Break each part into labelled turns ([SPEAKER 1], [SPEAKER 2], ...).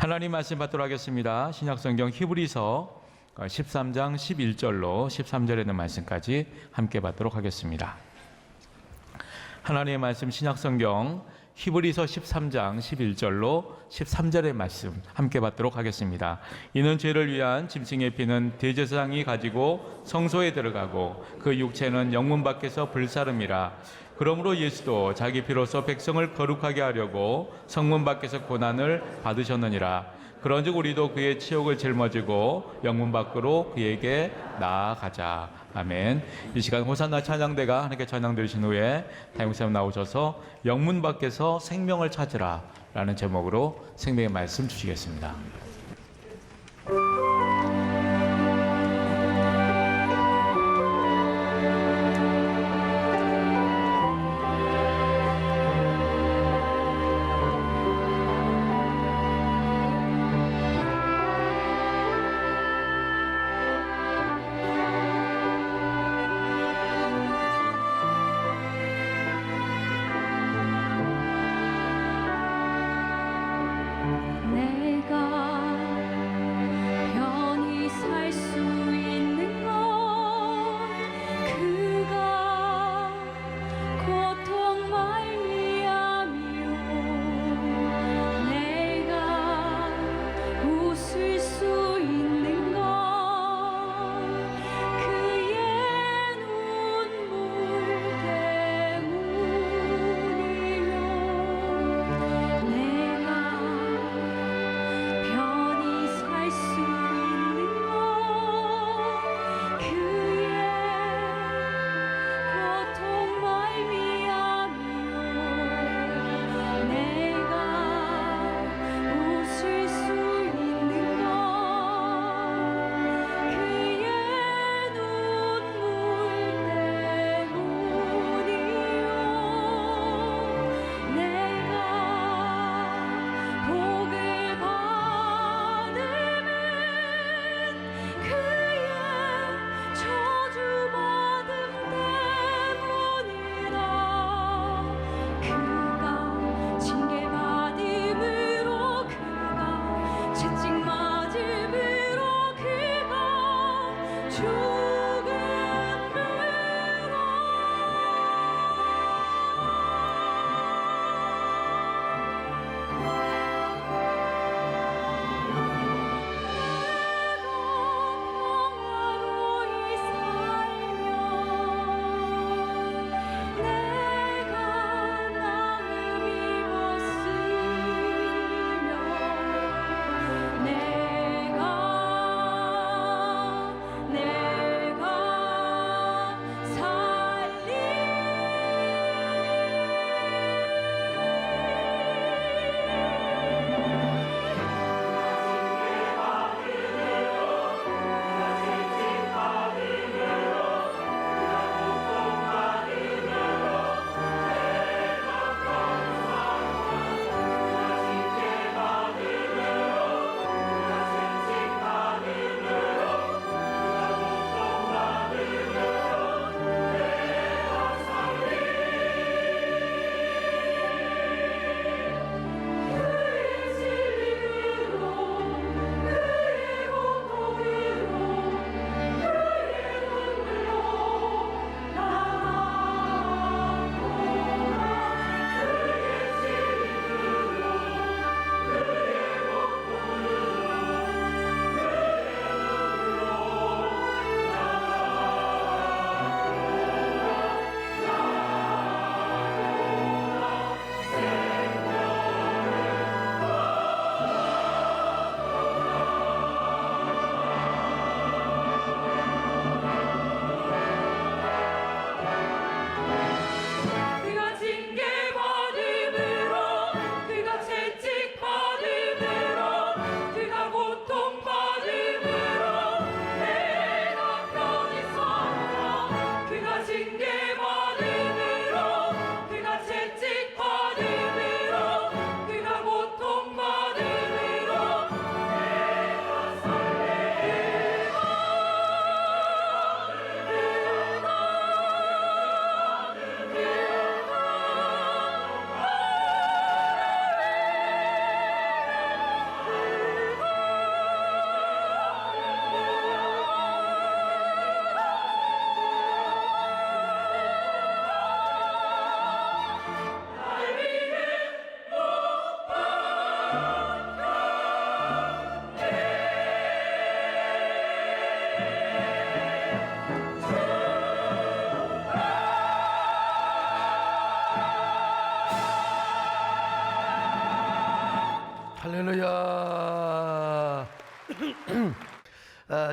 [SPEAKER 1] 하나님 말씀 받도록 하겠습니다. 신약성경 히브리서 13장 11절로 13절에 있는 말씀까지 함께 받도록 하겠습니다. 하나님의 말씀 신약성경 히브리서 13장 11절로 13절의 말씀 함께 받도록 하겠습니다. 이는 죄를 위한 짐승의 피는 대제사장이 가지고 성소에 들어가고 그 육체는 영문 밖에서 불사름이라. 그러므로 예수도 자기 피로서 백성을 거룩하게 하려고 성문 밖에서 고난을 받으셨느니라. 그런즉 우리도 그의 치욕을 짊어지고 영문 밖으로 그에게 나아가자. 아멘. 이 시간 호산나 찬양대가 하나님께 찬양 드리신 후에 다임쌤 나오셔서 영문 밖에서 생명을 찾으라 라는 제목으로 생명의 말씀 주시겠습니다.
[SPEAKER 2] 내가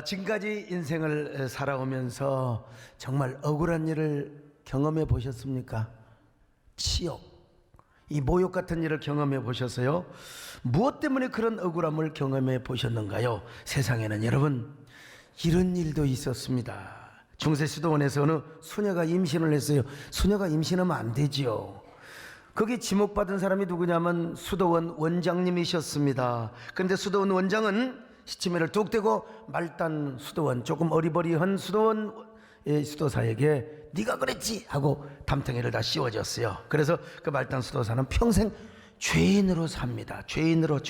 [SPEAKER 2] 지금까지 인생을 살아오면서 정말 억울한 일을 경험해 보셨습니까? 치욕, 이 모욕 같은 일을 경험해 보셨어요? 무엇 때문에 그런 억울함을 경험해 보셨는가요? 세상에는 여러분 이런 일도 있었습니다. 중세수도원에서 어느 수녀가 임신을 했어요. 수녀가 임신하면 안 되지요. 거기 지목받은 사람이 누구냐면 수도원 원장님이셨습니다. 그런데 수도원 원장은 시치미를 뚝 떼고 말단 수도원, 조금 어리버리한 수도원 수도사에게 네가 그랬지 하고 담탱이를 다 씌워줬어요. 그래서 그 말단 수도사는 평생 죄인으로 삽니다. 죄인으로.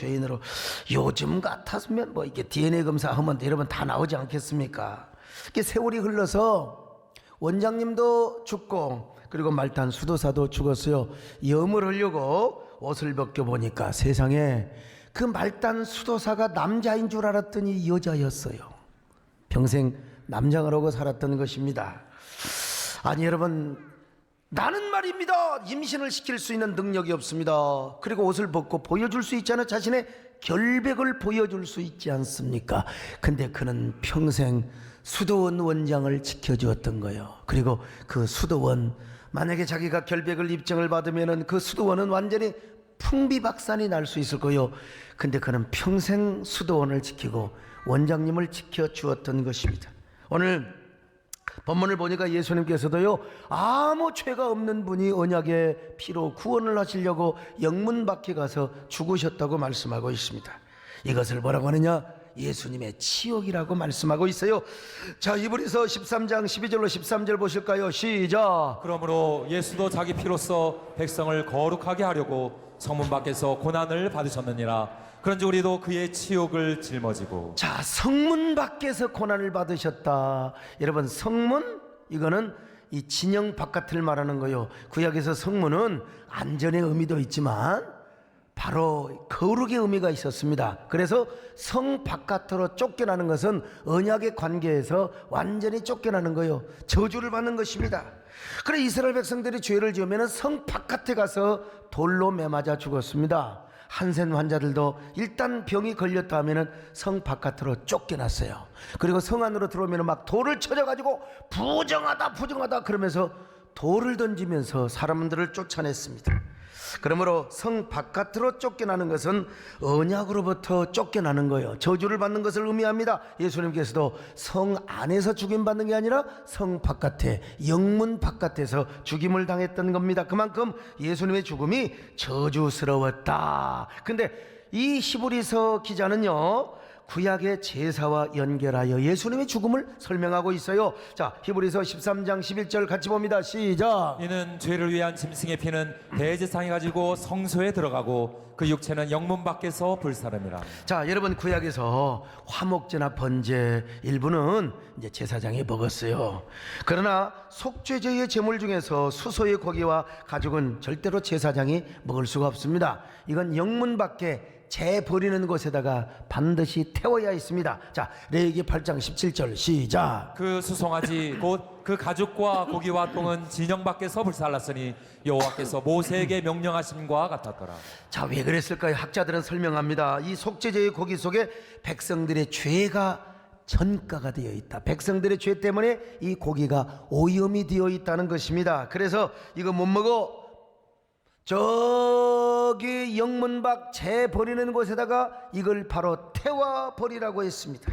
[SPEAKER 2] 요즘 같았으면 뭐 이게 DNA 검사하면 여러분 다 나오지 않겠습니까? 이렇게 세월이 흘러서 원장님도 죽고 그리고 말단 수도사도 죽었어요. 염을 하려고 옷을 벗겨보니까 세상에 그 말단 수도사가 남자인 줄 알았더니 여자였어요. 평생 남장을 하고 살았던 것입니다. 아니 여러분, 나는 말입니다, 임신을 시킬 수 있는 능력이 없습니다. 그리고 옷을 벗고 보여줄 수 있잖아요. 자신의 결백을 보여줄 수 있지 않습니까? 근데 그는 평생 수도원 원장을 지켜주었던 거예요. 그리고 그 수도원, 만약에 자기가 결백을 입증을 받으면 그 수도원은 완전히 풍비박산이 날 수 있을 거예요. 근데 그는 평생 수도원을 지키고 원장님을 지켜주었던 것입니다. 오늘 본문을 보니까 예수님께서도요, 아무 죄가 없는 분이 언약의 피로 구원을 하시려고 영문 밖에 가서 죽으셨다고 말씀하고 있습니다. 이것을 뭐라고 하느냐? 예수님의 치욕이라고 말씀하고 있어요. 자, 히브리서 13장 12절로 13절 보실까요? 시작.
[SPEAKER 3] 그러므로 예수도 자기 피로써 백성을 거룩하게 하려고 성문 밖에서 고난을 받으셨느니라. 그런지 우리도 그의 치욕을 짊어지고.
[SPEAKER 2] 자, 성문 밖에서 고난을 받으셨다. 여러분, 성문, 이거는 이 진영 바깥을 말하는 거예요. 구약에서 성문은 안전의 의미도 있지만 바로 거룩의 의미가 있었습니다. 그래서 성 바깥으로 쫓겨나는 것은 언약의 관계에서 완전히 쫓겨나는 거예요. 저주를 받는 것입니다. 그래 이스라엘 백성들이 죄를 지으면 성 바깥에 가서 돌로 매맞아 죽었습니다. 한센 환자들도 일단 병이 걸렸다 하면은 성 바깥으로 쫓겨났어요. 그리고 성 안으로 들어오면 막 돌을 쳐져가지고 부정하다 그러면서 돌을 던지면서 사람들을 쫓아냈습니다. 그러므로 성 바깥으로 쫓겨나는 것은 언약으로부터 쫓겨나는 거예요. 저주를 받는 것을 의미합니다. 예수님께서도 성 안에서 죽임받는 게 아니라 성 바깥에, 영문 바깥에서 죽임을 당했던 겁니다. 그만큼 예수님의 죽음이 저주스러웠다. 근데 이 히브리서 기자는요, 구약의 제사와 연결하여 예수님의 죽음을 설명하고 있어요. 자, 히브리서 13장 11절 같이 봅니다. 시작.
[SPEAKER 3] 이는 죄를 위한 짐승의 피는 대제사장이 가지고 성소에 들어가고 그 육체는 영문 밖에서 불사름이라.
[SPEAKER 2] 자, 여러분, 구약에서 화목제나 번제 일부는 이제 제사장이 먹었어요. 그러나 속죄제의 제물 중에서 수소의 고기와 가죽은 절대로 제사장이 먹을 수가 없습니다. 이건 영문 밖에 재 버리는 곳에다가 반드시 태워야 있습니다. 자, 레위기 8장 17절 시작.
[SPEAKER 3] 그 수송아지 곧 그 가죽과 고기와 똥은 진영 밖에서 불살랐으니 여호와께서 모세에게 명령하심과 같았더라.
[SPEAKER 2] 자, 왜 그랬을까요? 학자들은 설명합니다. 이 속죄제의 고기 속에 백성들의 죄가 전가가 되어 있다. 백성들의 죄 때문에 이 고기가 오염이 되어 있다는 것입니다. 그래서 이거 못 먹어. 저기 영문 밖 재 버리는 곳에다가 이걸 바로 태워 버리라고 했습니다.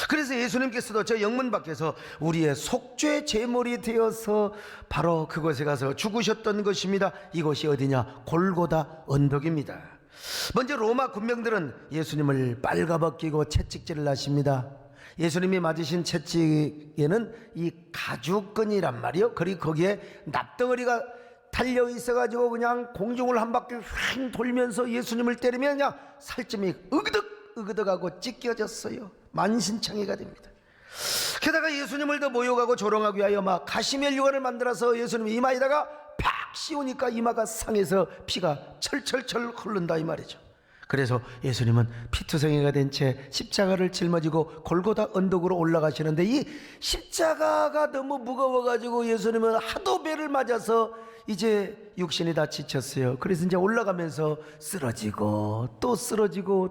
[SPEAKER 2] 그래서 예수님께서도 저 영문 밖에서 우리의 속죄 제물이 되어서 바로 그곳에 가서 죽으셨던 것입니다. 이곳이 어디냐? 골고다 언덕입니다. 먼저 로마 군병들은 예수님을 빨가벗기고 채찍질을 하십니다. 예수님이 맞으신 채찍에는 이 가죽끈이란 말이요. 그리고 거기에 납덩어리가 달려 있어가지고 그냥 공중을 한 바퀴 휙 돌면서 예수님을 때리면 그냥 살점이 으그덕하고 찢겨졌어요. 만신창이가 됩니다. 게다가 예수님을 더 모욕하고 조롱하기 위하여 막 가시멜 유관을 만들어서 예수님 이마에다가 팍 씌우니까 이마가 상해서 피가 철철철 흐른다 이 말이죠. 그래서 예수님은 피투성이가 된 채 십자가를 짊어지고 골고다 언덕으로 올라가시는데 이 십자가가 너무 무거워가지고 예수님은 하도 배를 맞아서 이제 육신이 다 지쳤어요. 그래서 이제 올라가면서 쓰러지고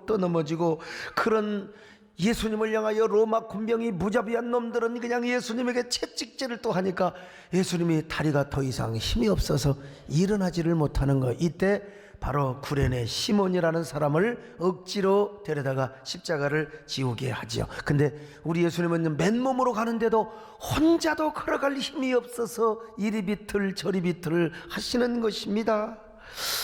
[SPEAKER 2] 또 넘어지고 그런 예수님을 향하여 로마 군병이 무자비한 놈들은 그냥 예수님에게 채찍질을 또 하니까 예수님이 다리가 더 이상 힘이 없어서 일어나지를 못하는 거. 이때 바로 구레네 시몬이라는 사람을 억지로 데려다가 십자가를 지우게 하지요. 근데 우리 예수님은 맨몸으로 가는데도 혼자도 걸어갈 힘이 없어서 이리 비틀 저리 비틀 하시는 것입니다.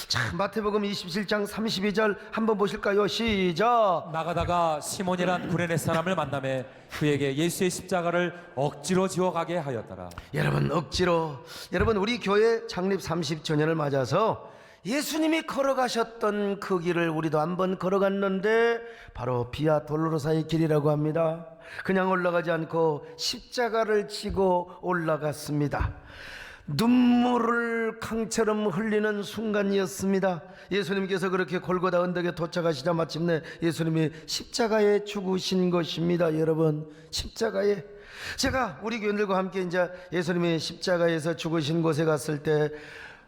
[SPEAKER 2] 자, 마태복음 27장 32절 한번 보실까요? 시작.
[SPEAKER 3] 나가다가 시몬이란 구레네 사람을 만나매 그에게 예수의 십자가를 억지로 지워가게 하였더라.
[SPEAKER 2] 여러분, 억지로, 여러분, 우리 교회 창립 30주년을 맞아서 예수님이 걸어가셨던 그 길을 우리도 한번 걸어갔는데 바로 비아 돌로로사의 길이라고 합니다. 그냥 올라가지 않고 십자가를 지고 올라갔습니다. 눈물을 강처럼 흘리는 순간이었습니다. 예수님께서 그렇게 골고다 언덕에 도착하시자 마침내 예수님이 십자가에 죽으신 것입니다. 여러분, 십자가에. 제가 우리 교인들과 함께 이제 예수님이 십자가에서 죽으신 곳에 갔을 때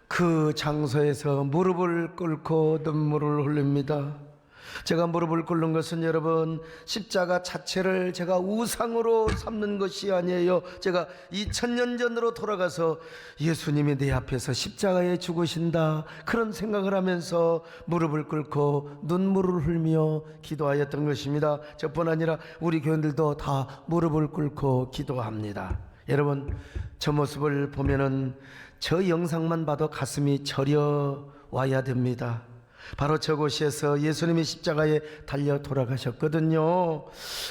[SPEAKER 2] 그 장소에서 무릎을 꿇고 눈물을 흘립니다. 제가 무릎을 꿇는 것은 여러분, 십자가 자체를 제가 우상으로 삼는 것이 아니에요. 제가 2000년 전으로 돌아가서 예수님이 내 앞에서 십자가에 죽으신다, 그런 생각을 하면서 무릎을 꿇고 눈물을 흘며 기도하였던 것입니다. 저뿐 아니라 우리 교인들도 다 무릎을 꿇고 기도합니다. 여러분, 저 모습을 보면은 저 영상만 봐도 가슴이 저려 와야 됩니다. 바로 저곳에서 예수님이 십자가에 달려 돌아가셨거든요.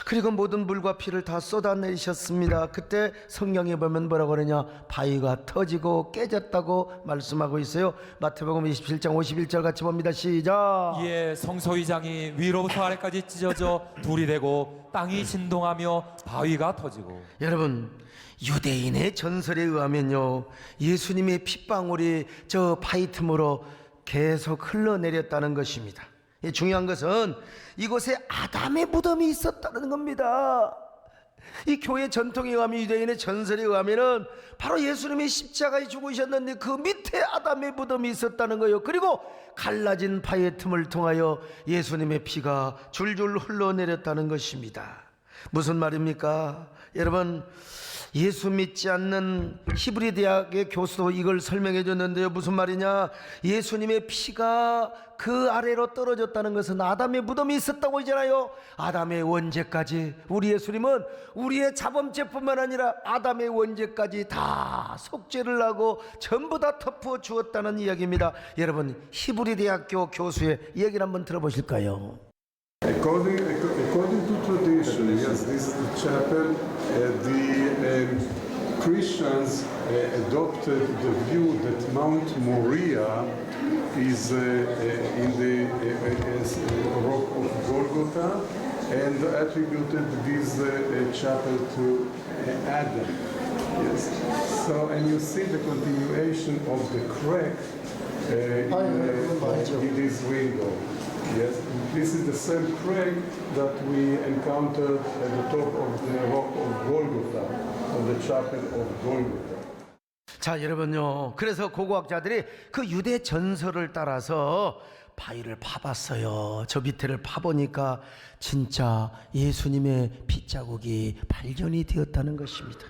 [SPEAKER 2] 그리고 모든 물과 피를 다 쏟아내셨습니다. 그때 성경에 보면 뭐라고 그러냐, 바위가 터지고 깨졌다고 말씀하고 있어요. 마태복음 27장 51절 같이 봅니다. 시작.
[SPEAKER 3] 이에 성소의장이 위로부터 아래까지 찢어져 둘이 되고 땅이 진동하며 바위가 터지고.
[SPEAKER 2] 여러분, 유대인의 전설에 의하면요, 예수님의 핏방울이 저 바위 틈으로 계속 흘러내렸다는 것입니다. 중요한 것은 이곳에 아담의 무덤이 있었다는 겁니다. 이 교회 전통에 의하면, 유대인의 전설에 의하면은 바로 예수님이 십자가에 죽으셨는데 그 밑에 아담의 무덤이 있었다는 거예요. 그리고 갈라진 바위의 틈을 통하여 예수님의 피가 줄줄 흘러내렸다는 것입니다. 무슨 말입니까? 여러분, 예수 믿지 않는 히브리 대학의 교수도 이걸 설명해 줬는데요. 무슨 말이냐? 예수님의 피가 그 아래로 떨어졌다는 것은 아담의 무덤이 있었다고 하잖아요. 아담의 원죄까지, 우리 예수님은 우리의 자범죄뿐만 아니라 아담의 원죄까지 다 속죄를 하고 전부 다 덮어 주었다는 이야기입니다. 여러분, 히브리 대학교 교수의 이야기를 한번 들어보실까요?
[SPEAKER 4] According to tradition, yes, this is the chapel. The Christians adopted the view that Mount Moriah is in the rock of Golgotha, and attributed this chapel to Adam. Yes. So, and you see the continuation of the crack in this window. Yes, this is the same crack that we encountered at the top of the rock of Golgotha, of the chapel of Golgotha.
[SPEAKER 2] 자, 여러분요, 그래서 고고학자들이 그 유대 전설을 따라서 바위를 파봤어요. 저 밑에를 파보니까 진짜 예수님의 핏자국이 발견이 되었다는 것입니다.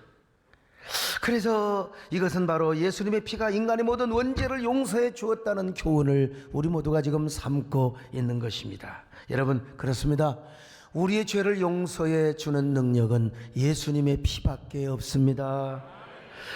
[SPEAKER 2] 그래서 이것은 바로 예수님의 피가 인간의 모든 원죄를 용서해 주었다는 교훈을 우리 모두가 지금 삼고 있는 것입니다. 여러분, 그렇습니다. 우리의 죄를 용서해 주는 능력은 예수님의 피밖에 없습니다.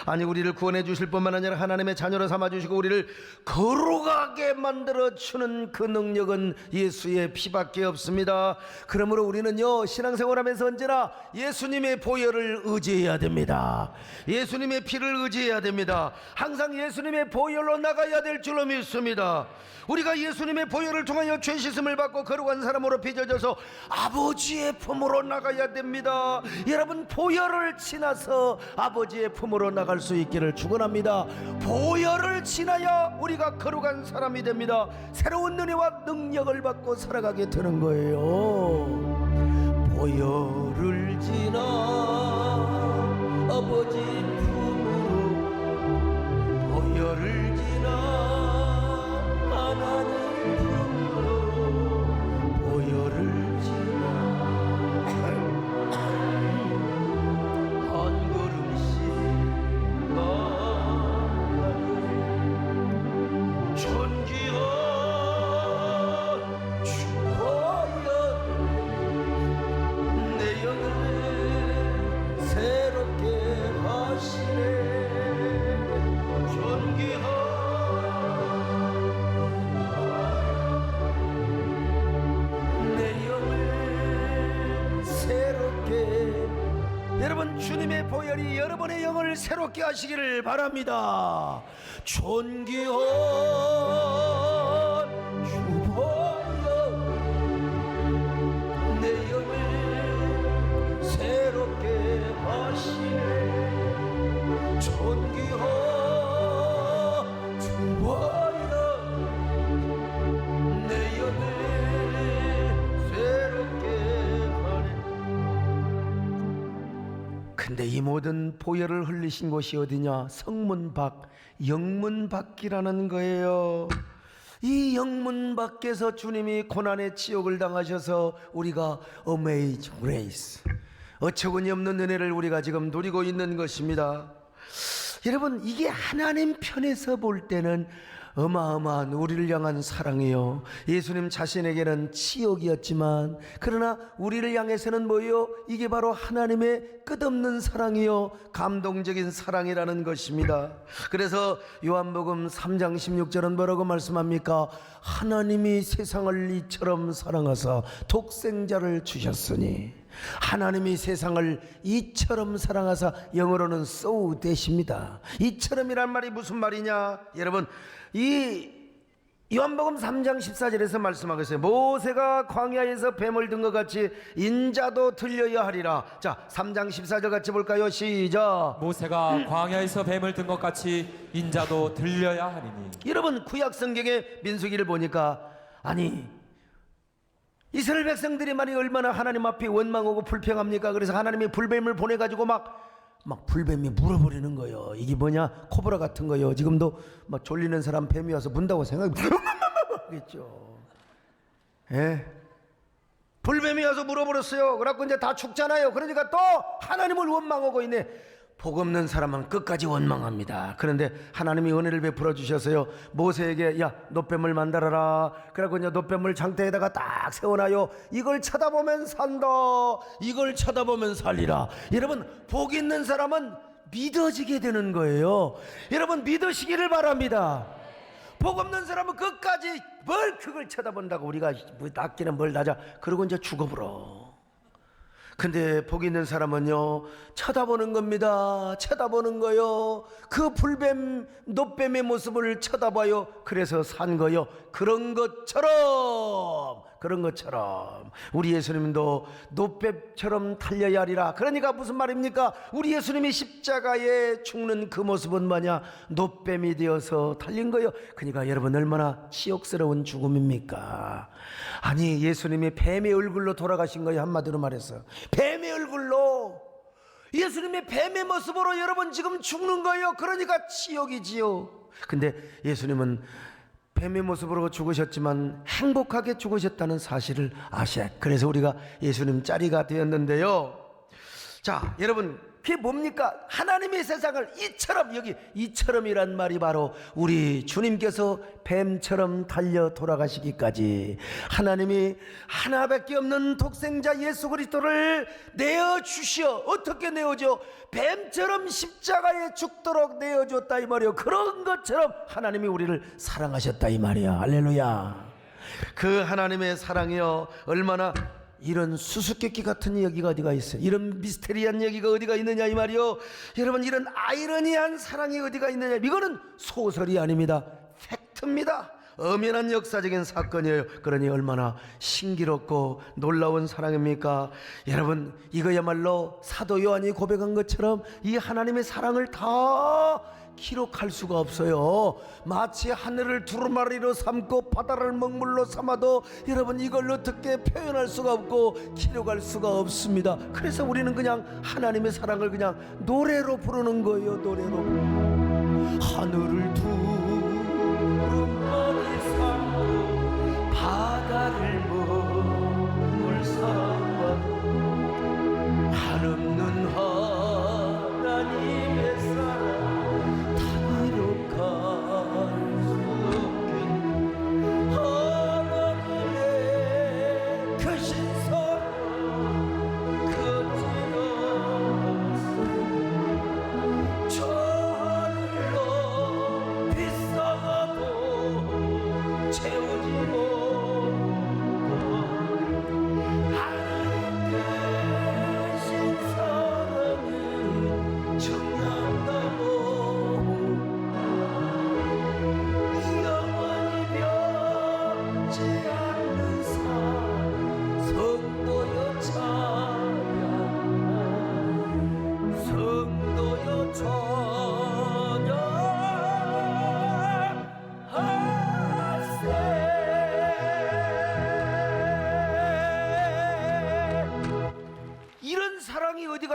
[SPEAKER 2] 아니, 우리를 구원해 주실 뿐만 아니라 하나님의 자녀로 삼아주시고 우리를 거룩하게 만들어주는 그 능력은 예수의 피밖에 없습니다. 그러므로 우리는요, 신앙생활하면서 언제나 예수님의 보혈을 의지해야 됩니다. 예수님의 피를 의지해야 됩니다. 항상 예수님의 보혈로 나가야 될 줄로 믿습니다. 우리가 예수님의 보혈을 통하여 죄 씻음을 받고 거룩한 사람으로 빚어져서 아버지의 품으로 나가야 됩니다. 여러분, 보혈을 지나서 아버지의 품으로 나갈 수 있기를 축원합니다. 보혈을 지나야 우리가 거룩한 사람이 됩니다. 새로운 은혜와 능력을 받고 살아가게 되는 거예요. 보혈을 지나 아버지 품으로, 보혈을 지나 하나님 품으로, 보혈을 지나 하늘이 여러분의 영을 새롭게 하시기를 바랍니다. 존귀한 주보여 내 영을 새롭게 하시네. 존귀한 주보여 내 영을 새롭게 하네. 근데 이 모든 보혈을 흘리신 곳이 어디냐? 성문 밖, 영문 밖이라는 거예요. 이 영문 밖에서 주님이 고난의 치욕을 당하셔서 우리가 Amazing Grace, 어처구니 없는 은혜를 우리가 지금 누리고 있는 것입니다. 여러분, 이게 하나님 편에서 볼 때는 어마어마한 우리를 향한 사랑이요, 예수님 자신에게는 치욕이었지만 그러나 우리를 향해서는 뭐요? 이게 바로 하나님의 끝없는 사랑이요, 감동적인 사랑이라는 것입니다. 그래서 요한복음 3장 16절은 뭐라고 말씀합니까? 하나님이 세상을 이처럼 사랑하사 독생자를 주셨으니, 하나님이 세상을 이처럼 사랑하사, 영어로는 so 되십니다. 이처럼이란 말이 무슨 말이냐? 여러분, 이 요한복음 3장 14절에서 말씀하고 있어요. 모세가 광야에서 뱀을 든 것 같이 인자도 들려야 하리라. 자, 3장 14절 같이 볼까요? 시작.
[SPEAKER 3] 모세가 광야에서 뱀을 든 것 같이 인자도 들려야 하리니.
[SPEAKER 2] 여러분, 구약 성경의 민수기를 보니까, 아니 이스라엘 백성들이 말이 얼마나 하나님 앞에 원망하고 불평합니까? 그래서 하나님이 불뱀을 보내가지고 막 불뱀이 물어버리는 거예요. 이게 뭐냐? 코브라 같은 거예요. 지금도 막 졸리는 사람 뱀이 와서 문다고 생각하겠죠. 예? 불뱀이 와서 물어버렸어요. 그래갖고 이제 다 죽잖아요. 그러니까 또 하나님을 원망하고 있네. 복 없는 사람은 끝까지 원망합니다. 그런데 하나님이 은혜를 베풀어 주셔서요, 모세에게 야, 놋뱀을 만들어라. 그래갖고 이제 놋뱀을 장대에다가 딱 세워놔요. 이걸 쳐다보면 산다, 이걸 쳐다보면 살리라. 여러분, 복 있는 사람은 믿어지게 되는 거예요. 여러분, 믿으시기를 바랍니다. 복 없는 사람은 끝까지 뭘 그걸 쳐다본다고 우리가 뭐 낫기는 뭘 나자 그러고 이제 죽어버려. 근데 복 있는 사람은요, 쳐다보는 겁니다. 쳐다보는 거요. 그 불뱀, 놋뱀의 모습을 쳐다봐요. 그래서 산 거요. 그런 것처럼 우리 예수님도 놋뱀처럼 달려야 하리라. 그러니까 무슨 말입니까? 우리 예수님이 십자가에 죽는 그 모습은 뭐냐? 놋뱀이 되어서 달린 거요. 그러니까 여러분, 얼마나 치욕스러운 죽음입니까? 아니, 예수님이 뱀의 얼굴로 돌아가신 거예요. 한마디로 말해서 뱀의 얼굴로, 예수님의 뱀의 모습으로 여러분 지금 죽는 거예요. 그러니까 치욕이지요. 근데 예수님은 뱀의 모습으로 죽으셨지만 행복하게 죽으셨다는 사실을 아셔야, 그래서 우리가 예수님 짜리가 되었는데요. 자, 여러분, 그게 뭡니까? 하나님의 세상을 이처럼, 여기 이처럼이란 말이 바로 우리 주님께서 뱀처럼 달려 돌아가시기까지 하나님이 하나밖에 없는 독생자 예수 그리스도를 내어주시어. 어떻게 내어줘? 뱀처럼 십자가에 죽도록 내어줬다 이 말이요. 그런 것처럼 하나님이 우리를 사랑하셨다 이 말이야. 할렐루야. 그 하나님의 사랑이요, 얼마나 이런 수수께끼 같은 얘기가 어디가 있어요? 이런 미스테리한 얘기가 어디가 있느냐 이 말이요. 여러분, 이런 아이러니한 사랑이 어디가 있느냐? 이거는 소설이 아닙니다. 팩트입니다. 엄연한 역사적인 사건이에요. 그러니 얼마나 신기롭고 놀라운 사랑입니까? 여러분, 이거야말로 사도 요한이 고백한 것처럼 이 하나님의 사랑을 다 기록할 수가 없어요. 마치 하늘을 두루마리로 삼고 바다를 먹물로 삼아도 여러분, 이걸 어떻게 표현할 수가 없고 기록할 수가 없습니다. 그래서 우리는 그냥 하나님의 사랑을 그냥 노래로 부르는 거예요. 노래로. 하늘을 두루마리 삼고 바다를 먹물 삼아도 한없는 하나님의 사랑 하나님의 그 신선 그지로 저 하늘로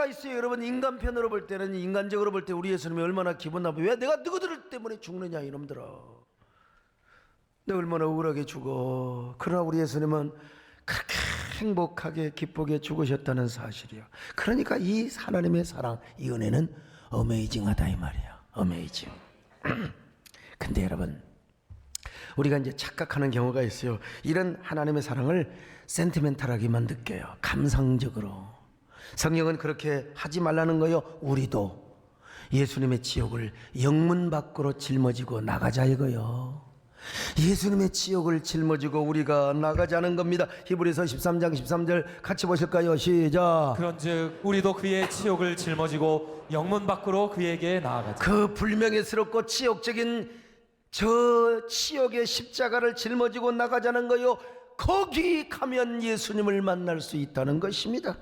[SPEAKER 2] 경우가 있어요. 여러분, 인간편으로 볼 때는, 인간적으로 볼 때 우리 예수님이 얼마나 기분 나쁘. 왜 내가 너희들 때문에 죽느냐 이놈들아. 내가 얼마나 억울하게 죽어. 그러나 우리 예수님은 그렇게 행복하게 기쁘게 죽으셨다는 사실이요. 그러니까 이 하나님의 사랑, 이 은혜는 어메이징하다 이 말이야. 어메이징. 근데 여러분, 우리가 이제 착각하는 경우가 있어요. 이런 하나님의 사랑을 센티멘탈하게만 느껴요. 감상적으로. 성경은 그렇게 하지 말라는 거요. 우리도 예수님의 지옥을 영문 밖으로 짊어지고 나가자 이거요. 예수님의 지옥을 짊어지고 우리가 나가자는 겁니다. 히브리서 13장 13절 같이 보실까요? 시작.
[SPEAKER 3] 그런즉 우리도 그의 치욕을 짊어지고 영문 밖으로 그에게 나아가자.
[SPEAKER 2] 그 불명예스럽고 치욕적인 저 치욕의 십자가를 짊어지고 나가자는 거요. 거기 가면 예수님을 만날 수 있다는 것입니다.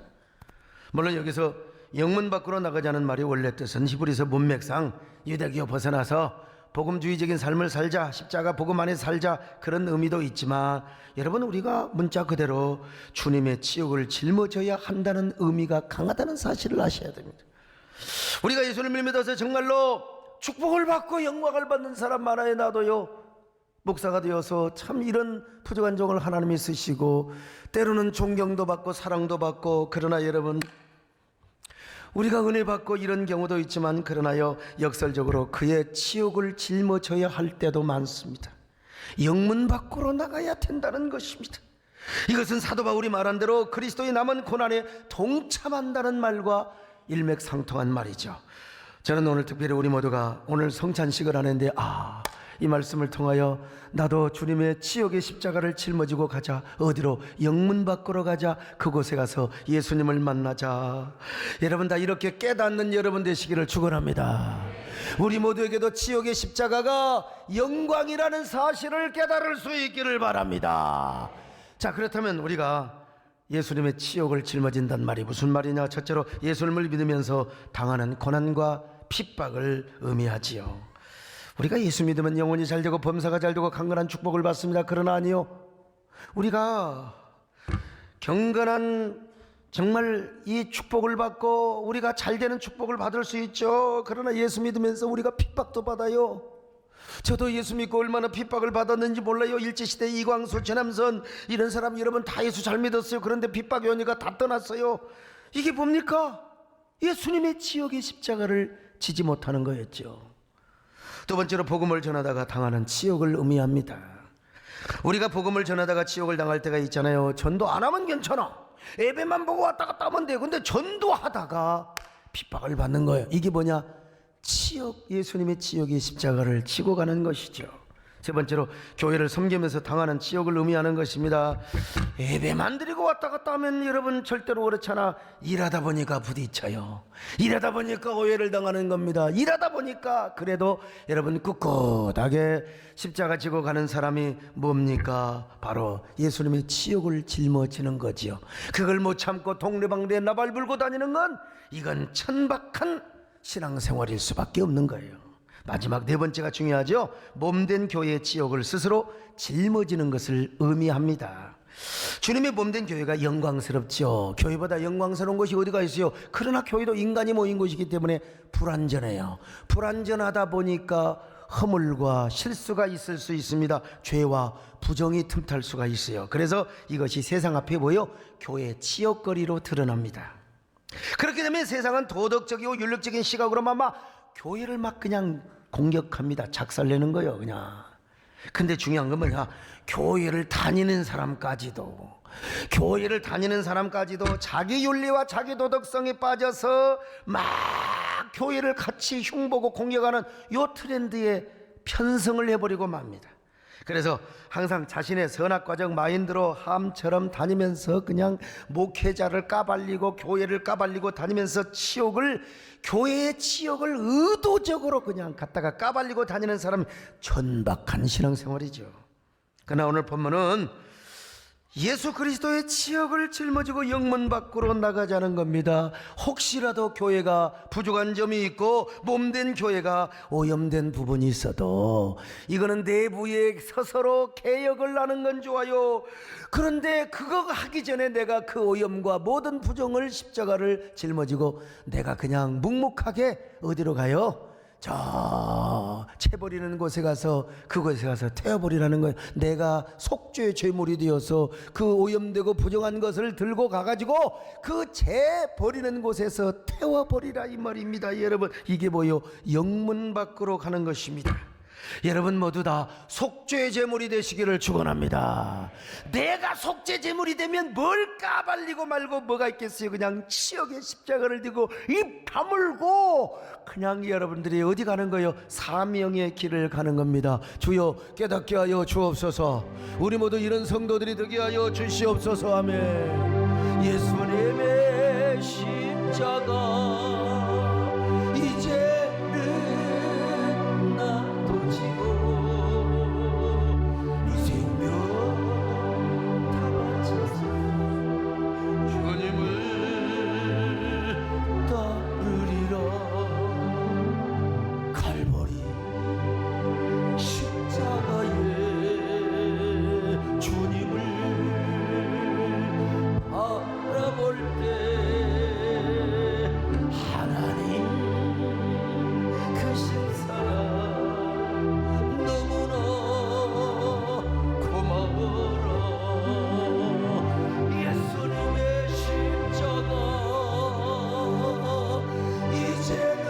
[SPEAKER 2] 물론 여기서 영문 밖으로 나가자는 말이 원래 뜻은 히브리서 문맥상 유대교 벗어나서 복음주의적인 삶을 살자, 십자가 복음 안에 살자, 그런 의미도 있지만 여러분, 우리가 문자 그대로 주님의 치욕을 짊어져야 한다는 의미가 강하다는 사실을 아셔야 됩니다. 우리가 예수님을 믿어서 정말로 축복을 받고 영광을 받는 사람 많아요. 나도요. 목사가 되어서 참 이런 부족한 종을 하나님이 쓰시고 때로는 존경도 받고 사랑도 받고, 그러나 여러분, 우리가 은혜 받고 이런 경우도 있지만 그러나요, 역설적으로 그의 치욕을 짊어져야 할 때도 많습니다. 영문 밖으로 나가야 된다는 것입니다. 이것은 사도 바울이 말한 대로 그리스도의 남은 고난에 동참한다는 말과 일맥상통한 말이죠. 저는 오늘 특별히 우리 모두가 오늘 성찬식을 하는데 이 말씀을 통하여 나도 주님의 치욕의 십자가를 짊어지고 가자. 어디로? 영문 밖으로 가자. 그곳에 가서 예수님을 만나자. 여러분, 다 이렇게 깨닫는 여러분 되시기를 축원합니다. 우리 모두에게도 치욕의 십자가가 영광이라는 사실을 깨달을 수 있기를 바랍니다. 자, 그렇다면 우리가 예수님의 치욕을 짊어진다는 말이 무슨 말이냐? 첫째로 예수님을 믿으면서 당하는 고난과 핍박을 의미하지요. 우리가 예수 믿으면 영혼이 잘 되고 범사가 잘 되고 강건한 축복을 받습니다. 그러나 아니요, 우리가 경건한 정말 이 축복을 받고 우리가 잘 되는 축복을 받을 수 있죠. 그러나 예수 믿으면서 우리가 핍박도 받아요. 저도 예수 믿고 얼마나 핍박을 받았는지 몰라요. 일제시대 이광수, 최남선 이런 사람 여러분 다 예수 잘 믿었어요. 그런데 핍박이 오니까 다 떠났어요. 이게 뭡니까? 예수님의 지옥의 십자가를 지지 못하는 거였죠. 두 번째로 복음을 전하다가 당하는 치욕을 의미합니다. 우리가 복음을 전하다가 치욕을 당할 때가 있잖아요. 전도 안 하면 괜찮아. 예배만 보고 왔다 갔다 하면 돼. 근데 전도하다가 핍박을 받는 거예요. 이게 뭐냐? 치욕, 예수님의 치욕의 십자가를 지고 가는 것이죠. 세 번째로 교회를 섬기면서 당하는 치욕을 의미하는 것입니다. 예배만 드리고 왔다 갔다 하면 여러분 절대로 그렇잖아. 일하다 보니까 부딪혀요. 일하다 보니까 오해를 당하는 겁니다. 일하다 보니까 그래도 여러분 꿋꿋하게 십자가 지고 가는 사람이 뭡니까? 바로 예수님의 치욕을 짊어지는 거지요. 그걸 못 참고 동네방네에 나발 불고 다니는 건 이건 천박한 신앙생활일 수밖에 없는 거예요. 마지막 네 번째가 중요하죠. 몸된 교회의 치욕을 스스로 짊어지는 것을 의미합니다. 주님의 몸된 교회가 영광스럽죠. 교회보다 영광스러운 것이 어디가 있어요? 그러나 교회도 인간이 모인 곳이기 때문에 불완전해요. 불완전하다 보니까 허물과 실수가 있을 수 있습니다. 죄와 부정이 틈탈 수가 있어요. 그래서 이것이 세상 앞에 보여 교회의 치욕거리로 드러납니다. 그렇게 되면 세상은 도덕적이고 윤리적인 시각으로 아마 교회를 막 그냥 공격합니다. 작살내는 거예요, 그냥. 근데 중요한 건 뭐냐? 교회를 다니는 사람까지도 자기 윤리와 자기 도덕성에 빠져서 막 교회를 같이 흉보고 공격하는 요 트렌드에 편성을 해버리고 맙니다. 그래서 항상 자신의 선악과정 마인드로 함처럼 다니면서 그냥 목회자를 까발리고 교회를 까발리고 다니면서 교회의 치욕을 의도적으로 그냥 갖다가 까발리고 다니는 사람이 천박한 신앙생활이죠. 그러나 오늘 본문은 예수 그리스도의 치역을 짊어지고 영문 밖으로 나가자는 겁니다. 혹시라도 교회가 부족한 점이 있고 몸된 교회가 오염된 부분이 있어도 이거는 내부에 스스로 개혁을 하는 건 좋아요. 그런데 그거 하기 전에 내가 그 오염과 모든 부정을 십자가를 짊어지고 내가 그냥 묵묵하게 어디로 가요? 저 채버리는 곳에 가서 그곳에 가서 태워버리라는 거예요. 내가 속죄의 죄물이 되어서 그 오염되고 부정한 것을 들고 가가지고 그 죄 버리는 곳에서 태워버리라 이 말입니다. 여러분, 이게 뭐요? 영문 밖으로 가는 것입니다. 여러분 모두 다 속죄의 제물이 되시기를 축원합니다. 내가 속죄 제물이 되면 뭘 까발리고 말고 뭐가 있겠어요? 그냥 치역의 십자가를 들고 입 다물고 그냥 여러분들이 어디 가는 거예요? 사명의 길을 가는 겁니다. 주여 깨닫게 하여 주옵소서. 우리 모두 이런 성도들이 되게 하여 주시옵소서. 아멘. 예수님의 십자가 이제는 나도 지고 이 생명 다 바쳐서 주님을 따르리라. 칼보리 십자가에 주님을 바라볼 때 하나님 크신 사랑 너무나 고마워라. 예수님의 십자가 이제는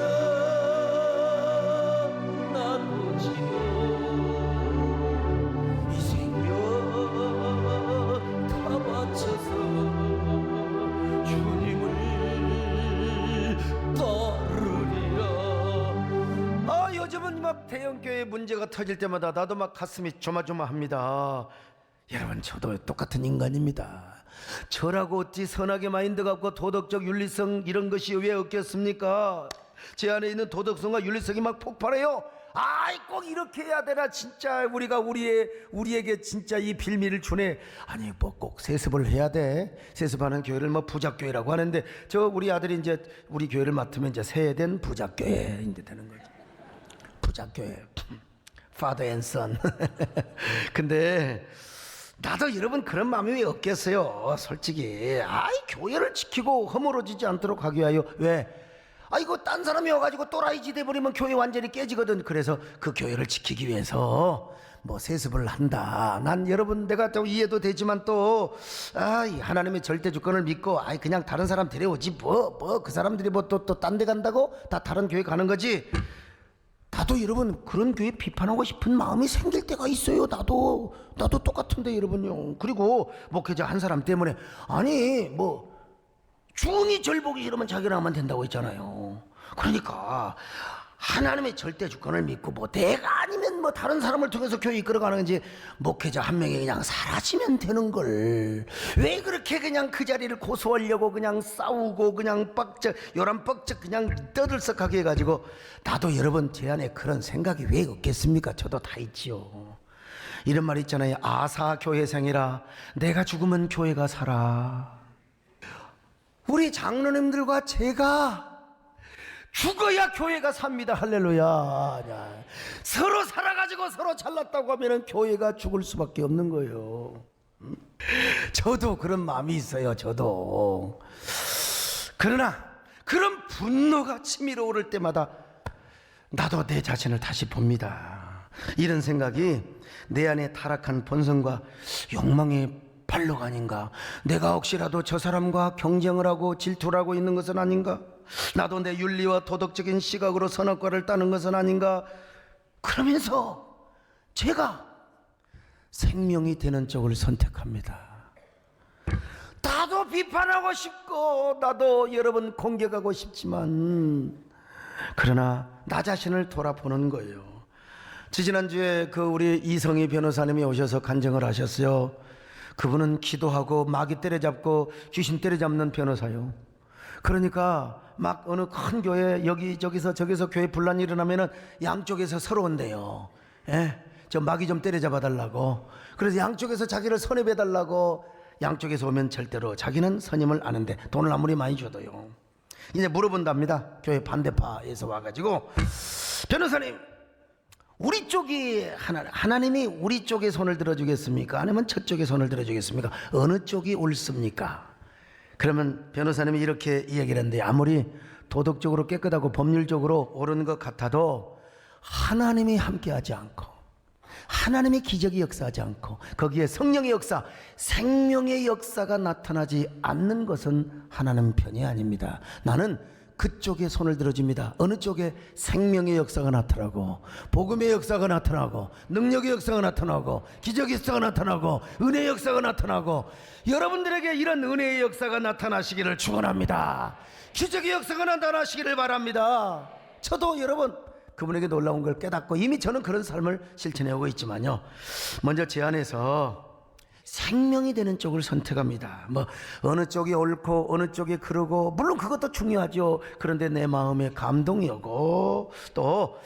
[SPEAKER 2] 나도 지고 이 생명 다 바쳐서 주님을 따르리라. 요즘은 막 대형교회 문제가 터질 때마다 나도 막 가슴이 조마조마합니다. 여러분, 저도 똑같은 인간입니다. 저라고 어찌 선하게 마인드가 없고 도덕적 윤리성 이런 것이 왜 없겠습니까? 제 안에 있는 도덕성과 윤리성이 막 폭발해요. 아이, 꼭 이렇게 해야 되나? 진짜 우리가 우리에게 진짜 이 빌미를 주네. 아니, 뭐 꼭 세습을 해야 돼. 세습하는 교회를 뭐 부작교회라고 하는데, 저 우리 아들이 이제 우리 교회를 맡으면 이제 세된 부작교회 이제 되는 거죠. 부작교회, Father and Son. 근데 나도 여러분 그런 마음이 왜 없겠어요? 솔직히 아이, 교회를 지키고 허물어지지 않도록 하기 위하여. 왜? 이거 딴 사람이 와가지고 또라이지 돼버리면 교회 완전히 깨지거든. 그래서 그 교회를 지키기 위해서 뭐 세습을 한다. 난 여러분, 내가 또 이해도 되지만 또 이 하나님의 절대 주권을 믿고 그냥 다른 사람 데려오지 뭐 그 사람들이 뭐 또 딴 데 간다고 다 다른 교회 가는 거지. 나도 여러분 그런 교회 비판하고 싶은 마음이 생길 때가 있어요. 나도 똑같은데 여러분요. 그리고 목회자 한 사람 때문에 아니 뭐 중이 절 보기 싫으면 자기랑 하면 된다고 했잖아요. 그러니까 하나님의 절대 주권을 믿고 뭐 내가 아니면 뭐 다른 사람을 통해서 교회 이끌어가는 건지, 목회자 한 명이 그냥 사라지면 되는 걸 왜 그렇게 그냥 그 자리를 고소하려고 그냥 싸우고 그냥 요란뻑쩍 그냥 떠들썩하게 해가지고. 나도 여러분 제 안에 그런 생각이 왜 없겠습니까? 저도 다 있지요. 이런 말 있잖아요. 아사 교회생이라 내가 죽으면 교회가 살아. 우리 장로님들과 제가 죽어야 교회가 삽니다. 할렐루야. 서로 살아가지고 서로 잘났다고 하면 교회가 죽을 수밖에 없는 거예요. 저도 그런 마음이 있어요. 저도. 그러나 그런 분노가 치밀어 오를 때마다 나도 내 자신을 다시 봅니다. 이런 생각이 내 안에 타락한 본성과 욕망의 발로가 아닌가? 내가 혹시라도 저 사람과 경쟁을 하고 질투를 하고 있는 것은 아닌가? 나도 내 윤리와 도덕적인 시각으로 선악과를 따는 것은 아닌가? 그러면서 제가 생명이 되는 쪽을 선택합니다. 나도 비판하고 싶고 나도 여러분 공격하고 싶지만, 그러나 나 자신을 돌아보는 거예요. 지난주에 그 우리 이성희 변호사님이 오셔서 간증을 하셨어요. 그분은 기도하고 마귀 때려잡고 귀신 때려잡는 변호사요. 그러니까 막 어느 큰 교회 여기저기서 저기서 교회 분란이 일어나면은 양쪽에서 서로 온대요. 저 마귀 좀 때려잡아 달라고. 그래서 양쪽에서 자기를 선입해 달라고. 양쪽에서 오면 절대로 자기는 선임을 아는데 돈을 아무리 많이 줘도요. 이제 물어본답니다. 교회 반대파에서 와가지고, 변호사님, 우리 쪽이 하나님이 우리 쪽에 손을 들어주겠습니까? 아니면 저쪽에 손을 들어주겠습니까? 어느 쪽이 옳습니까? 그러면 변호사님이 이렇게 이야기를 했는데, 아무리 도덕적으로 깨끗하고 법률적으로 옳은 것 같아도 하나님이 함께하지 않고, 하나님의 기적이 역사하지 않고, 거기에 성령의 역사, 생명의 역사가 나타나지 않는 것은 하나님 편이 아닙니다. 나는 그쪽에 손을 들어줍니다. 어느 쪽에 생명의 역사가 나타나고, 복음의 역사가 나타나고, 능력의 역사가 나타나고, 기적의 역사가 나타나고, 은혜의 역사가 나타나고, 여러분들에게 이런 은혜의 역사가 나타나시기를 축원합니다. 기적의 역사가 나타나시기를 바랍니다. 저도 여러분 그분에게 놀라운 걸 깨닫고 이미 저는 그런 삶을 실천해 오고 있지만요, 먼저 제 안에서 생명이 되는 쪽을 선택합니다. 뭐 어느 쪽이 옳고 어느 쪽이 그러고, 물론 그것도 중요하죠. 그런데 내 마음에 감동이 오고, 또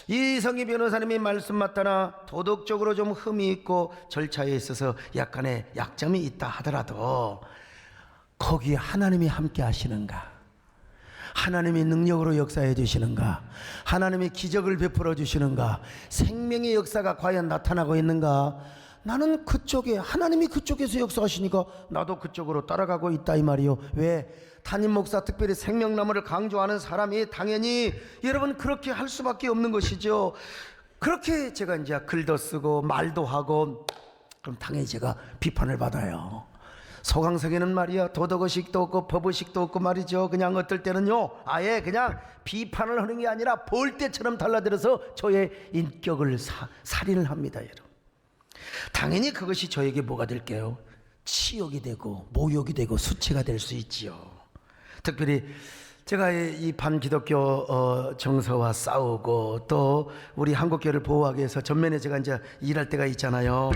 [SPEAKER 2] 이성희 변호사님이 말씀 맞다나 도덕적으로 좀 흠이 있고 절차에 있어서 약간의 약점이 있다 하더라도 거기에 하나님이 함께 하시는가, 하나님이 능력으로 역사해 주시는가, 하나님이 기적을 베풀어 주시는가, 생명의 역사가 과연 나타나고 있는가, 나는 그쪽에, 하나님이 그쪽에서 역사하시니까 나도 그쪽으로 따라가고 있다 이 말이요. 왜? 담임 목사, 특별히 생명나무를 강조하는 사람이 당연히 여러분 그렇게 할 수밖에 없는 것이죠. 그렇게 제가 이제 글도 쓰고 말도 하고, 그럼 당연히 제가 비판을 받아요. 소강석에는 말이야 도덕의식도 없고 법의식도 없고 말이죠. 그냥 어떨 때는요, 아예 그냥 비판을 하는 게 아니라 벌떼처럼 달라들어서 저의 인격을 살인을 합니다. 여러분, 당연히 그것이 저에게 뭐가 될게요? 치욕이 되고 모욕이 되고 수치가 될 수 있지요. 특별히 제가 이 반기독교 정서와 싸우고, 또 우리 한국교회를 보호하기 위해서 전면에 제가 이제 일할 때가 있잖아요.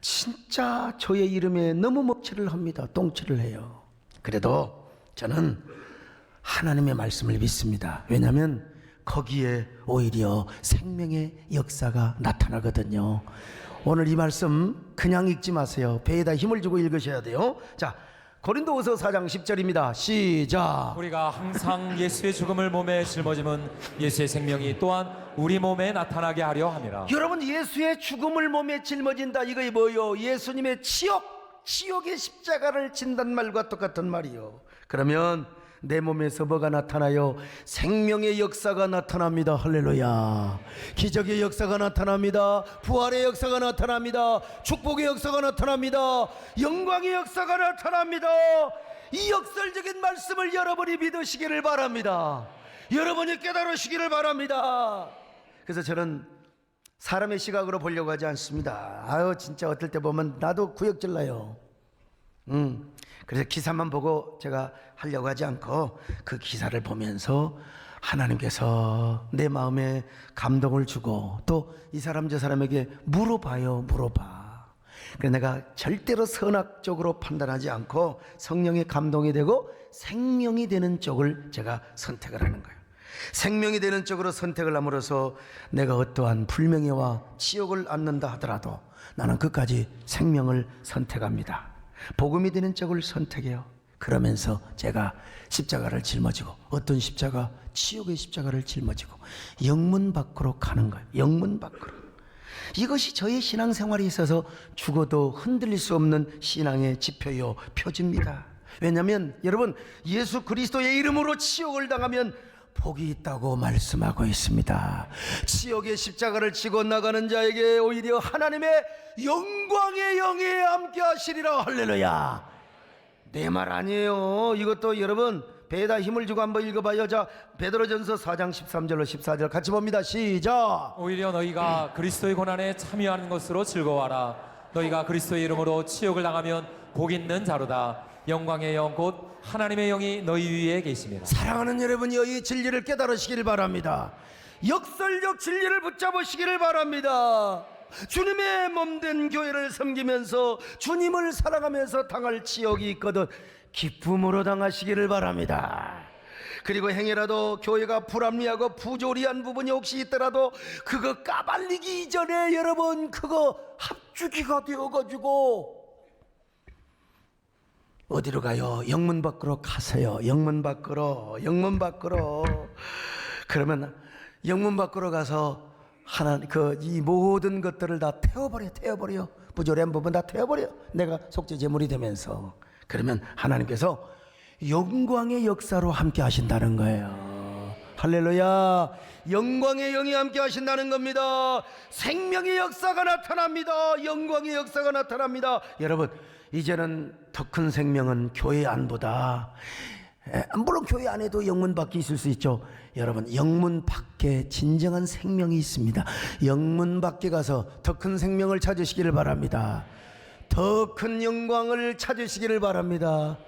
[SPEAKER 2] 진짜 저의 이름에 너무 먹칠을 합니다. 똥칠을 해요. 그래도 저는 하나님의 말씀을 믿습니다. 왜냐하면 거기에 오히려 생명의 역사가 나타나거든요. 오늘 이 말씀 그냥 읽지 마세요. 배에다 힘을 주고 읽으셔야 돼요. 자, 고린도후서 4장 10절입니다. 시작.
[SPEAKER 3] 우리가 항상 예수의 죽음을 몸에 짊어짐은 예수의 생명이 또한 우리 몸에 나타나게 하려 함이라.
[SPEAKER 2] 여러분, 예수의 죽음을 몸에 짊어진다, 이거 뭐요? 예수님의 치욕의 십자가를 진단 말과 똑같은 말이요. 그러면 내 몸에서 뭐가 나타나요? 생명의 역사가 나타납니다. 할렐루야. 기적의 역사가 나타납니다. 부활의 역사가 나타납니다. 축복의 역사가 나타납니다. 영광의 역사가 나타납니다. 이 역설적인 말씀을 여러분이 믿으시기를 바랍니다. 여러분이 깨달으시기를 바랍니다. 그래서 저는 사람의 시각으로 보려고 하지 않습니다. 아유, 진짜 어떨 때 보면 나도 구역질 나요. 그래서 기사만 보고 제가 하려고 하지 않고, 그 기사를 보면서 하나님께서 내 마음에 감동을 주고, 또 이 사람 저 사람에게 물어봐요. 그래서 내가 절대로 선악적으로 판단하지 않고 성령의 감동이 되고 생명이 되는 쪽을 제가 선택을 하는 거예요. 생명이 되는 쪽으로 선택을 함으로써 내가 어떠한 불명예와 치욕을 얻는다 하더라도 나는 끝까지 생명을 선택합니다. 복음이 되는 쪽을 선택해요. 그러면서 제가 십자가를 짊어지고, 어떤 십자가? 치욕의 십자가를 짊어지고 영문 밖으로 가는 거예요. 영문 밖으로. 이것이 저의 신앙생활에 있어서 죽어도 흔들릴 수 없는 신앙의 지표요, 표지입니다. 왜냐하면 여러분, 예수 그리스도의 이름으로 치욕을 당하면 복이 있다고 말씀하고 있습니다. 치욕의 십자가를 지고 나가는 자에게 오히려 하나님의 영광의 영이 함께 하시리라. 할렐루야. 내 말 아니에요. 이것도 여러분 배에다 힘을 주고 한번 읽어봐요. 자, 베드로전서 4장 13절로 14절 같이 봅니다. 시작.
[SPEAKER 3] 오히려 너희가 그리스도의 고난에 참여하는 것으로 즐거워하라. 너희가 그리스도의 이름으로 치욕을 당하면 복 있는 자로다. 영광의 영 곧 하나님의 영이 너희 위에 계시며.
[SPEAKER 2] 사랑하는 여러분이 이 진리를 깨달으시기를 바랍니다. 역설적 진리를 붙잡으시기를 바랍니다. 주님의 몸된 교회를 섬기면서 주님을 사랑하면서 당할 치욕이 있거든 기쁨으로 당하시기를 바랍니다. 그리고 행여라도 교회가 불합리하고 부조리한 부분이 혹시 있더라도 그거 까발리기 이전에 여러분 그거 합주기가 되어가지고 어디로 가요? 영문 밖으로 가세요. 영문 밖으로. 그러면 영문 밖으로 가서 이 모든 것들을 다 태워버려. 부조리한 부분 다 태워버려. 내가 속죄 제물이 되면서. 그러면 하나님께서 영광의 역사로 함께 하신다는 거예요. 할렐루야. 영광의 영이 함께 하신다는 겁니다. 생명의 역사가 나타납니다. 영광의 역사가 나타납니다. 여러분, 이제는 더 큰 생명은 교회 안보다, 물론 교회 안에도 영문 밖에 있을 수 있죠. 여러분, 영문 밖에 진정한 생명이 있습니다. 영문 밖에 가서 더 큰 생명을 찾으시기를 바랍니다. 더 큰 영광을 찾으시기를 바랍니다.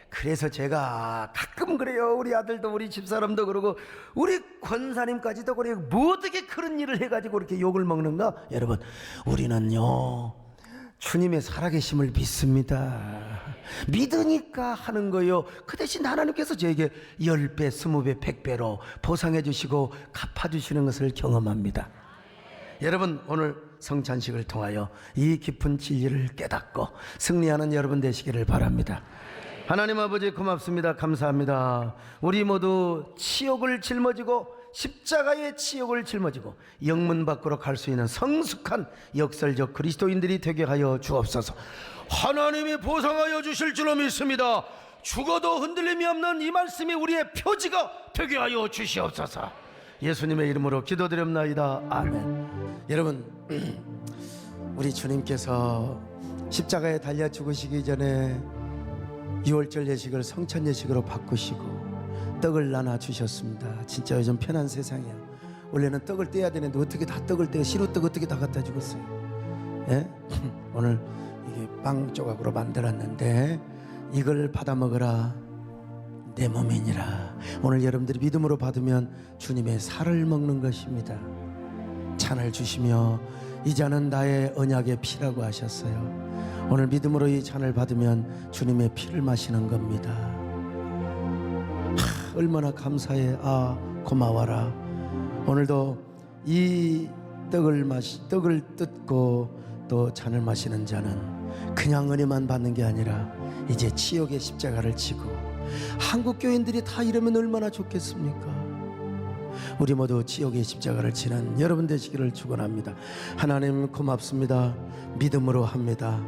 [SPEAKER 2] 그래서 제가 가끔 그래요. 우리 아들도 우리 집사람도 그러고 우리 권사님까지도 그래요. 뭐 어떻게 그런 일을 해가지고 이렇게 욕을 먹는가? 여러분, 우리는요 주님의 살아계심을 믿습니다. 믿으니까 하는 거예요. 그 대신 하나님께서 저에게 10배, 20배, 100배로 보상해 주시고 갚아주시는 것을 경험합니다. 여러분, 오늘 성찬식을 통하여 이 깊은 진리를 깨닫고 승리하는 여러분 되시기를 바랍니다. 하나님 아버지 고맙습니다. 감사합니다. 우리 모두 치욕을 짊어지고 십자가의 치욕을 짊어지고 영문 밖으로 갈 수 있는 성숙한 역설적 그리스도인들이 되게 하여 주옵소서. 하나님이 보상하여 주실 줄로 믿습니다. 죽어도 흔들림이 없는 이 말씀이 우리의 표지가 되게 하여 주시옵소서. 예수님의 이름으로 기도드립나이다. 아멘. 여러분, 우리 주님께서 십자가에 달려 죽으시기 전에 유월절 예식을 성찬 예식으로 바꾸시고 떡을 나눠 주셨습니다. 진짜 요즘 편한 세상이야. 원래는 떡을 떼야 되는데 어떻게 다 떡을 떼요? 시루떡 어떻게 다 갖다 주겠어요? 예? 오늘 이게 빵 조각으로 만들었는데 이걸 받아 먹으라. 내 몸이니라. 오늘 여러분들이 믿음으로 받으면 주님의 살을 먹는 것입니다. 잔을 주시며 이 잔은 나의 언약의 피라고 하셨어요. 오늘 믿음으로 이 잔을 받으면 주님의 피를 마시는 겁니다. 얼마나 감사해. 고마워라. 오늘도 이 떡을 뜯고 또 잔을 마시는 자는 그냥 은혜만 받는 게 아니라 이제 치욕의 십자가를 지고, 한국 교인들이 다 이러면 얼마나 좋겠습니까? 우리 모두 치욕의 십자가를 지는 여러분 되시기를 축원합니다. 하나님 고맙습니다. 믿음으로 합니다.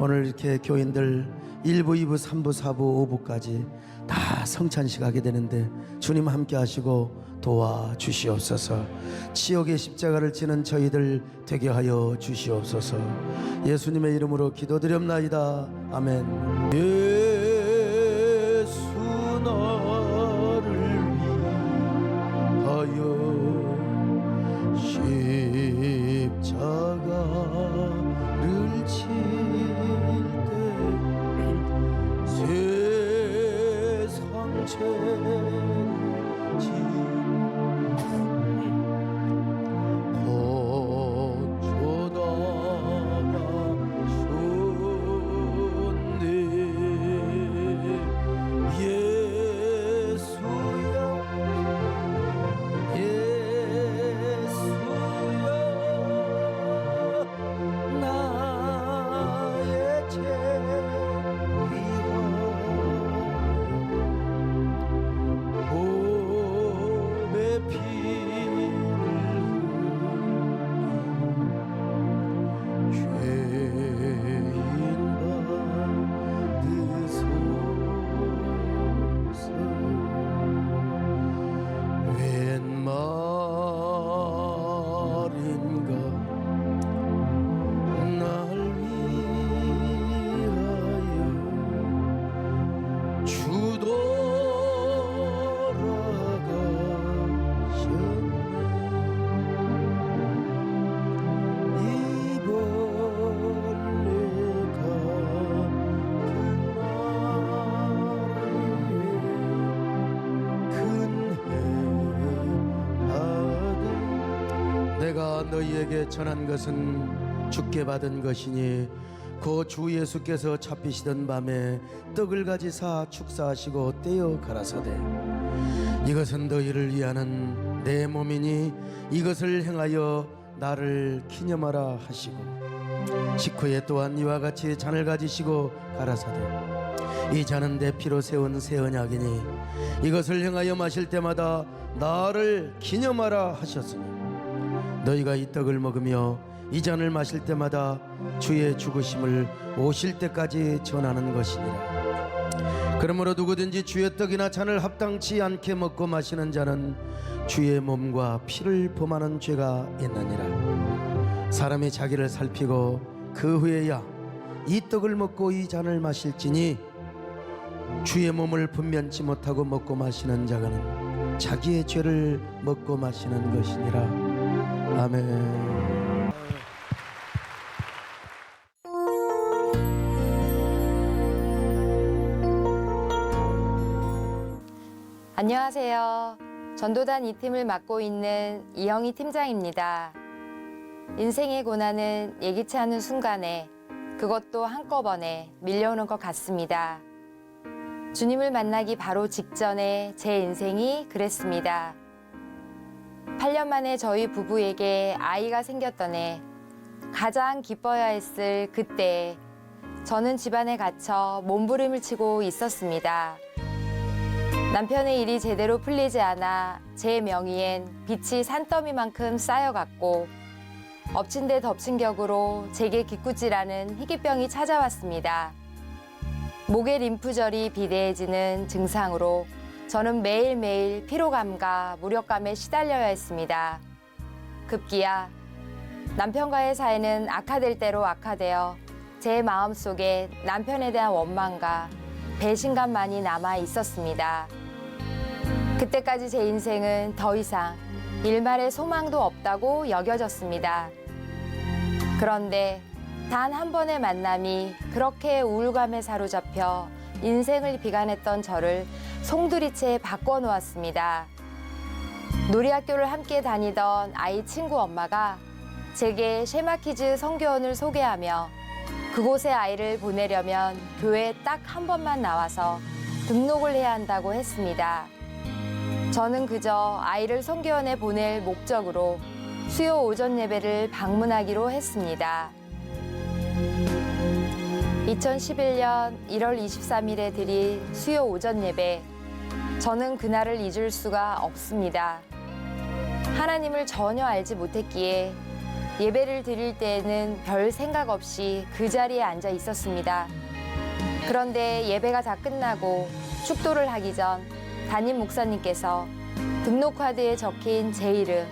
[SPEAKER 2] 오늘 이렇게 교인들 1부, 2부, 3부, 4부, 5부까지 다 성찬식 하게 되는데 주님 함께 하시고 도와주시옵소서. 치욕의 십자가를 지는 저희들 되게 하여 주시옵소서. 예수님의 이름으로 기도드립나이다. 아멘. 예수 나를 위하여 십자가를 칠 때 세상 죄를 내가 너희에게 전한 것은 주께 받은 것이니 그 주 예수께서 잡히시던 밤에 떡을 가지사 축사하시고 떼어 가라사대 이것은 너희를 위하는 내 몸이니 이것을 행하여 나를 기념하라 하시고 식후에 또한 이와 같이 잔을 가지시고 가라사대 이 잔은 내 피로 세운 새 언약이니 이것을 행하여 마실 때마다 나를 기념하라 하셨으니 너희가 이 떡을 먹으며 이 잔을 마실 때마다 주의 죽으심을 오실 때까지 전하는 것이니라. 그러므로 누구든지 주의 떡이나 잔을 합당치 않게 먹고 마시는 자는 주의 몸과 피를 범하는 죄가 있느니라. 사람이 자기를 살피고 그 후에야 이 떡을 먹고 이 잔을 마실지니 주의 몸을 분변치 못하고 먹고 마시는 자가는 자기의 죄를 먹고 마시는 것이니라. 아멘.
[SPEAKER 5] 안녕하세요. 전도단 이 팀을 맡고 있는 이영희 팀장입니다. 인생의 고난은 예기치 않은 순간에 그것도 한꺼번에 밀려오는 것 같습니다. 주님을 만나기 바로 직전에 제 인생이 그랬습니다. 8년 만에 저희 부부에게 아이가 생겼던 해 가장 기뻐야 했을 그때 저는 집안에 갇혀 몸부림을 치고 있었습니다. 남편의 일이 제대로 풀리지 않아 제 명의엔 빚이 산더미만큼 쌓여갔고 엎친 데 덮친 격으로 제게 기꾸질하는 희귀병이 찾아왔습니다. 목의 림프절이 비대해지는 증상으로 저는 매일매일 피로감과 무력감에 시달려야 했습니다. 급기야 남편과의 사이는 악화될 대로 악화되어 제 마음속에 남편에 대한 원망과 배신감만이 남아 있었습니다. 그때까지 제 인생은 더 이상 일말의 소망도 없다고 여겨졌습니다. 그런데 단 한 번의 만남이 그렇게 우울감에 사로잡혀 인생을 비관했던 저를 송두리째 바꿔놓았습니다. 놀이학교를 함께 다니던 아이 친구 엄마가 제게 쉐마키즈 성교원을 소개하며 그곳에 아이를 보내려면 교회에 딱 한 번만 나와서 등록을 해야 한다고 했습니다. 저는 그저 아이를 성교원에 보낼 목적으로 수요 오전 예배를 방문하기로 했습니다. 2011년 1월 23일에 드린 수요 오전 예배, 저는 그날을 잊을 수가 없습니다. 하나님을 전혀 알지 못했기에 예배를 드릴 때에는 별 생각 없이 그 자리에 앉아 있었습니다. 그런데 예배가 다 끝나고 축도를 하기 전 담임 목사님께서 등록카드에 적힌 제 이름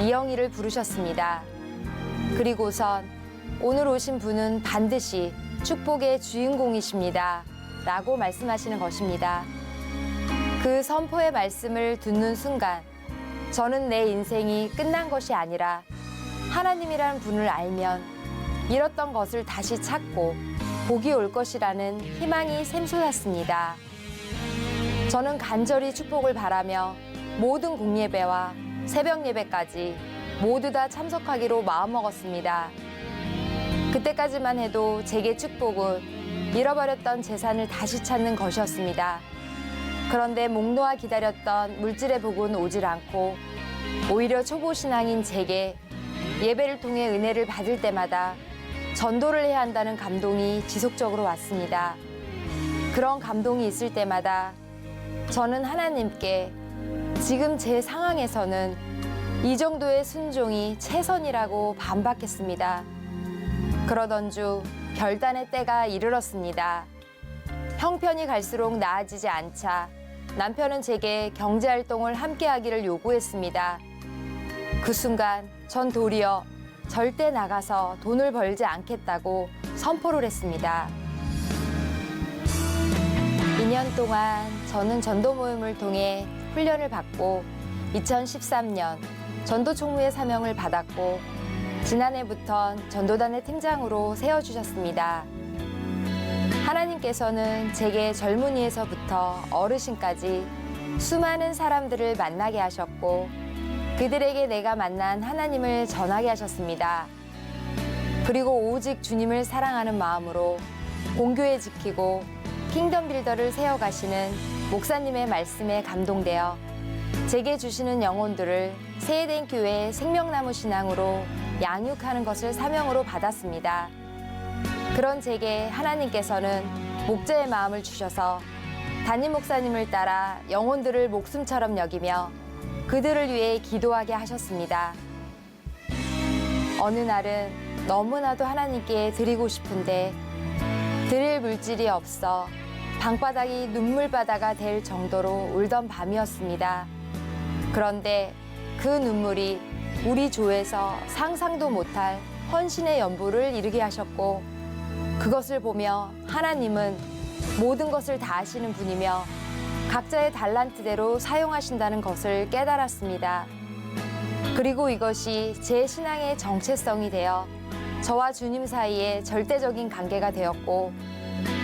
[SPEAKER 5] 이영희를 부르셨습니다. 그리고선 오늘 오신 분은 반드시 축복의 주인공이십니다. 라고 말씀하시는 것입니다. 그 선포의 말씀을 듣는 순간 저는 내 인생이 끝난 것이 아니라 하나님이라는 분을 알면 잃었던 것을 다시 찾고 복이 올 것이라는 희망이 샘솟았습니다. 저는 간절히 축복을 바라며 모든 공예배와 새벽 예배까지 모두 다 참석하기로 마음먹었습니다. 그때까지만 해도 제게 축복은 잃어버렸던 재산을 다시 찾는 것이었습니다. 그런데 목 놓아 기다렸던 물질의 복은 오질 않고 오히려 초보 신앙인 제게 예배를 통해 은혜를 받을 때마다 전도를 해야 한다는 감동이 지속적으로 왔습니다. 그런 감동이 있을 때마다 저는 하나님께 지금 제 상황에서는 이 정도의 순종이 최선이라고 반박했습니다. 그러던 중 결단의 때가 이르렀습니다. 형편이 갈수록 나아지지 않자 남편은 제게 경제활동을 함께하기를 요구했습니다. 그 순간 전 도리어 절대 나가서 돈을 벌지 않겠다고 선포를 했습니다. 2년 동안 저는 전도 모임을 통해 훈련을 받고 2013년 전도 총무의 사명을 받았고 지난해부턴 전도단의 팀장으로 세워주셨습니다. 하나님께서는 제게 젊은이에서부터 어르신까지 수많은 사람들을 만나게 하셨고 그들에게 내가 만난 하나님을 전하게 하셨습니다. 그리고 오직 주님을 사랑하는 마음으로 공교회 지키고 킹덤 빌더를 세워가시는 목사님의 말씀에 감동되어 제게 주시는 영혼들을 세eden 교회 생명나무 신앙으로 양육하는 것을 사명으로 받았습니다. 그런 제게 하나님께서는 목자의 마음을 주셔서 담임 목사님을 따라 영혼들을 목숨처럼 여기며 그들을 위해 기도하게 하셨습니다. 어느 날은 너무나도 하나님께 드리고 싶은데 드릴 물질이 없어 방바닥이 눈물바다가 될 정도로 울던 밤이었습니다. 그런데 그 눈물이 우리 조에서 상상도 못할 헌신의 연보를 이루게 하셨고, 그것을 보며 하나님은 모든 것을 다 아시는 분이며 각자의 달란트대로 사용하신다는 것을 깨달았습니다. 그리고 이것이 제 신앙의 정체성이 되어 저와 주님 사이에 절대적인 관계가 되었고,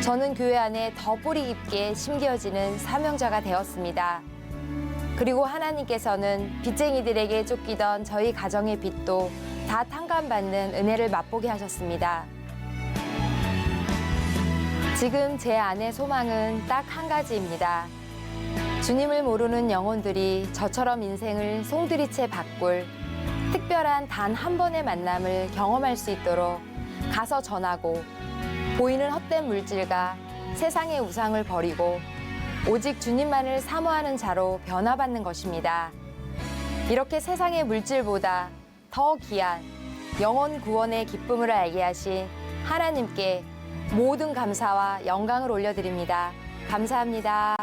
[SPEAKER 5] 저는 교회 안에 더 뿌리 깊게 심겨지는 사명자가 되었습니다. 그리고 하나님께서는 빚쟁이들에게 쫓기던 저희 가정의 빚도 다 탕감받는 은혜를 맛보게 하셨습니다. 지금 제 안의 소망은 딱 한 가지입니다. 주님을 모르는 영혼들이 저처럼 인생을 송두리째 바꿀 특별한 단 한 번의 만남을 경험할 수 있도록 가서 전하고, 보이는 헛된 물질과 세상의 우상을 버리고 오직 주님만을 사모하는 자로 변화받는 것입니다. 이렇게 세상의 물질보다 더 귀한 영혼 구원의 기쁨을 알게 하신 하나님께 모든 감사와 영광을 올려드립니다. 감사합니다.